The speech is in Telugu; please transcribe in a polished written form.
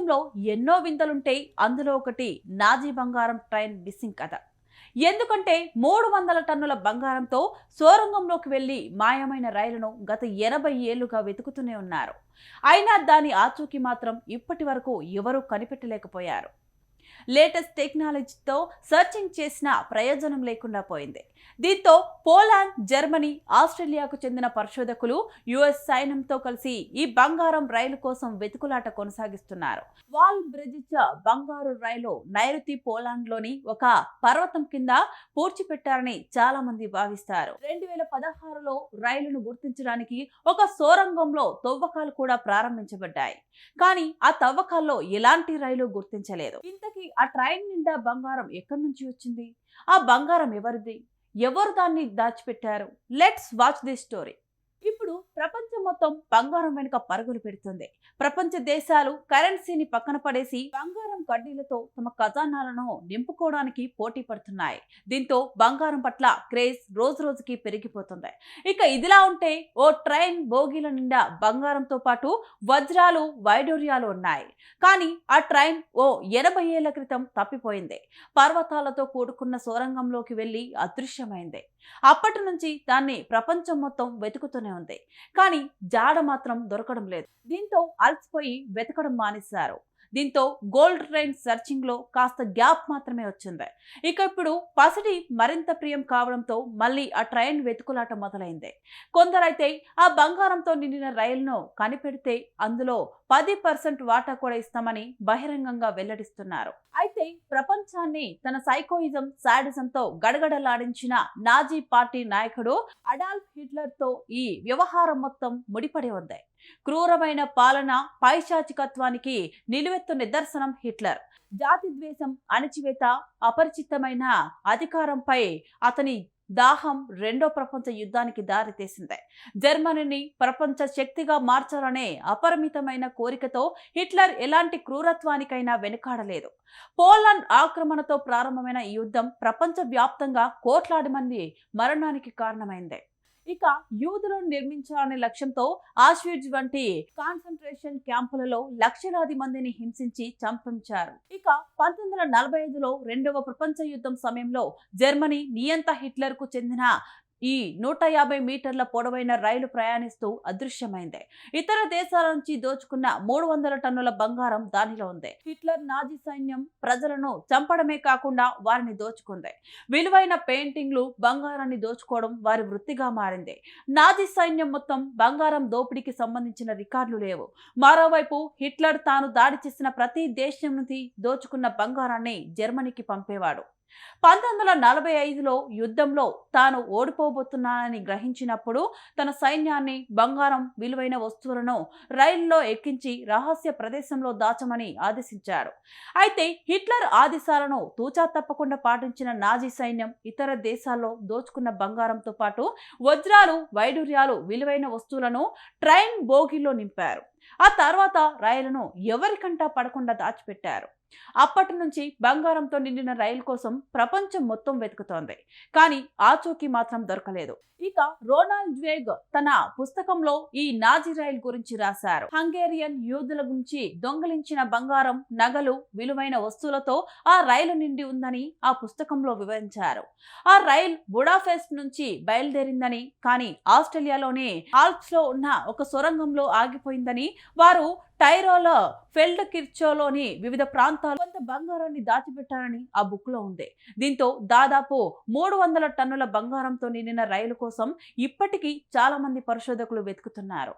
ప్రపంచంలో ఎన్నో వింతలుంటే అందులో ఒకటి నాజీ బంగారం ట్రైన్ మిస్సింగ్ కథ. ఎందుకంటే 300 టన్నుల బంగారంతో సొరంగంలోకి వెళ్లి మాయమైన రైలును గత 80 ఏళ్లుగా వెతుకుతూనే ఉన్నారు. అయినా దాని ఆచూకీ మాత్రం ఇప్పటి వరకు ఎవరూ కనిపెట్టలేకపోయారు. లేటెస్ట్ టెక్నాలజీతో సర్చింగ్ చేసినా ప్రయోజనం లేకుండా పోయింది. దీంతో పోలాండ్, జర్మనీ, ఆస్ట్రేలియాకు చెందిన పరిశోధకులు యుఎస్ సైన్యంతో కలిసి ఈ బంగారం రైలు కోసం వెతుకులాట కొనసాగిస్తున్నారు. వాల్ బ్రిడ్జ్ బంగారు రైలు నైరుతి పోలాండ్లోని ఒక పర్వతం కింద పూడ్చిపెట్టారని చాలా మంది భావిస్తారు. 2016లో రైలును గుర్తించడానికి ఒక సొరంగంలో తవ్వకాలు కూడా ప్రారంభించబడ్డాయి. కానీ ఆ తవ్వకాల్లో ఎలాంటి రైలు గుర్తించలేదు. ఇంతకీ ఆ ట్రైన్ నిండా బంగారం ఎక్కడి నుంచి వచ్చింది? ఆ బంగారం ఎవరిది? ఎవరు దాన్ని దాచిపెట్టారు? Let's watch the story. ఇప్పుడు ప్రపంచం మొత్తం బంగారం వెనుక పరుగులు పెడుతుంది. ప్రపంచ దేశాలు కరెన్సీని పక్కన పడేసి బంగారం కడ్డీలతో తమ ఖజానాలను నింపుకోవడానికి పోటీ పడుతున్నాయి. దీంతో బంగారం పట్ల క్రేజ్ రోజు రోజుకి పెరిగిపోతుంది. ఇక ఇదిలా ఉంటే ఓ ట్రైన్ బోగీల నిండా బంగారంతో పాటు వజ్రాలు, వైడూర్యాలు ఉన్నాయి. కానీ ఆ ట్రైన్ ఓ 80 ఏళ్ల క్రితం తప్పిపోయింది. పర్వతాలతో కూడుకున్న సొరంగంలోకి వెళ్లి అదృశ్యమైంది. అప్పటి నుంచి దాన్ని ప్రపంచం మొత్తం వెతుకుతూనే ఉంది. కానీ జాడ మాత్రం దొరకడం లేదు. దీంతో అలసిపోయి వెతకడం మానేశారు. దీంతో గోల్డ్ ట్రైన్ సర్చింగ్ లో కాస్త గ్యాప్ మాత్రమే వచ్చింది. ఇక ఇప్పుడు పసిడి మరింత ప్రియం కావడంతో మళ్ళీ ఆ ట్రైన్ వెతుకులాట మొదలైంది. కొందరైతే ఆ బంగారంతో నిండిన రైలును కనిపెడితే అందులో 10% వాటా కూడా ఇస్తామని బహిరంగంగా వెల్లడిస్తున్నారు. అయితే ప్రపంచాన్ని తన సైకోయిజం, సాడిజంతో గడగడలాడించిన నాజీ పార్టీ నాయకుడు అడాల్ఫ్ హిట్లర్ తో ఈ వ్యవహారం మొత్తం ముడిపడి ఉంది. క్రూరమైన పాలన, పైశాచికత్వానికి నిలువెత్తు నిదర్శనం హిట్లర్. జాతి ద్వేషం, అణచివేత, అపరిచితమైన అధికారంపై అతని దాహం రెండో ప్రపంచ యుద్ధానికి దారితీసింది. జర్మనీని ప్రపంచ శక్తిగా మార్చాలనే అపరిమితమైన కోరికతో హిట్లర్ ఎలాంటి క్రూరత్వానికైనా వెనుకాడలేదు. పోలాండ్ ఆక్రమణతో ప్రారంభమైన ఈ యుద్ధం ప్రపంచ వ్యాప్తంగా కోట్లాది మంది మరణానికి కారణమైంది. ఇక యూదులను నిర్మించాలనే లక్ష్యంతో ఆష్విట్జ్ వంటి కాన్సంట్రేషన్ క్యాంపులలో లక్షలాది మందిని హింసించి చంపించారు. ఇక 1945లో రెండవ ప్రపంచ యుద్ధం సమయంలో జర్మనీ నియంత హిట్లర్ కు చెందిన ఈ 150 మీటర్ల పొడవైన రైలు ప్రయాణిస్తూ అదృశ్యమైంది. ఇతర దేశాల నుంచి దోచుకున్న 300 టన్నుల బంగారం దానిలో ఉంది. హిట్లర్ నాజీ సైన్యం ప్రజలను చంపడమే కాకుండా వారిని దోచుకుంది. విలువైన పెయింటింగ్లు, బంగారాన్ని దోచుకోవడం వారి వృత్తిగా మారింది. నాజీ సైన్యం మొత్తం బంగారం దోపిడీకి సంబంధించిన రికార్డులు లేవు. మరోవైపు హిట్లర్ తాను దాడి చేసిన ప్రతి దేశం నుంచి దోచుకున్న బంగారాన్ని జర్మనీకి పంపేవాడు. 1945లో యుద్ధంలో తాను ఓడిపోబోతున్నానని గ్రహించినప్పుడు తన సైన్యాన్ని బంగారం, విలువైన వస్తువులను రైల్లో ఎక్కించి రహస్య ప్రదేశంలో దాచమని ఆదేశించాడు. అయితే హిట్లర్ ఆదేశాలను తూచా తప్పకుండా పాటించిన నాజీ సైన్యం ఇతర దేశాల్లో దోచుకున్న బంగారంతో పాటు వజ్రాలు, వైడూర్యాలు, విలువైన వస్తువులను ట్రైన్ బోగీల్లో నింపారు. ఆ తర్వాత రైలును ఎవరికంటా పడకుండా దాచిపెట్టారు. అప్పటి నుంచి బంగారంతో నిండిన రైలు కోసం ప్రపంచం మొత్తం వెతుకుతోంది. కానీ ఆచూకీ మాత్రం దొరకలేదు. ఇక రోనాల్డ్ జ్వేగ్ తన పుస్తకంలో ఈ నాజీ రైలు గురించి రాశారు. హంగేరియన్ యూదుల గురించి దొంగిలించిన బంగారం, నగలు, విలువైన వస్తువులతో ఆ రైలు నిండి ఉందని ఆ పుస్తకంలో వివరించారు. ఆ రైలు బుడాపెస్ట్ నుంచి బయలుదేరిందని, కానీ ఆస్ట్రేలియాలోని ఆల్ప్స్ లో ఉన్న ఒక సొరంగంలో ఆగిపోయిందని, వారు టైరోలో ఫెల్డ్కిర్చోలోని వివిధ ప్రాంతాలు కొంత బంగారాన్ని దాచిపెట్టారని ఆ బుక్ లో ఉంది. దీంతో దాదాపు 300 టన్నుల బంగారంతో నిండిన రైలు కోసం ఇప్పటికీ చాలా మంది పరిశోధకులు వెతుకుతున్నారు.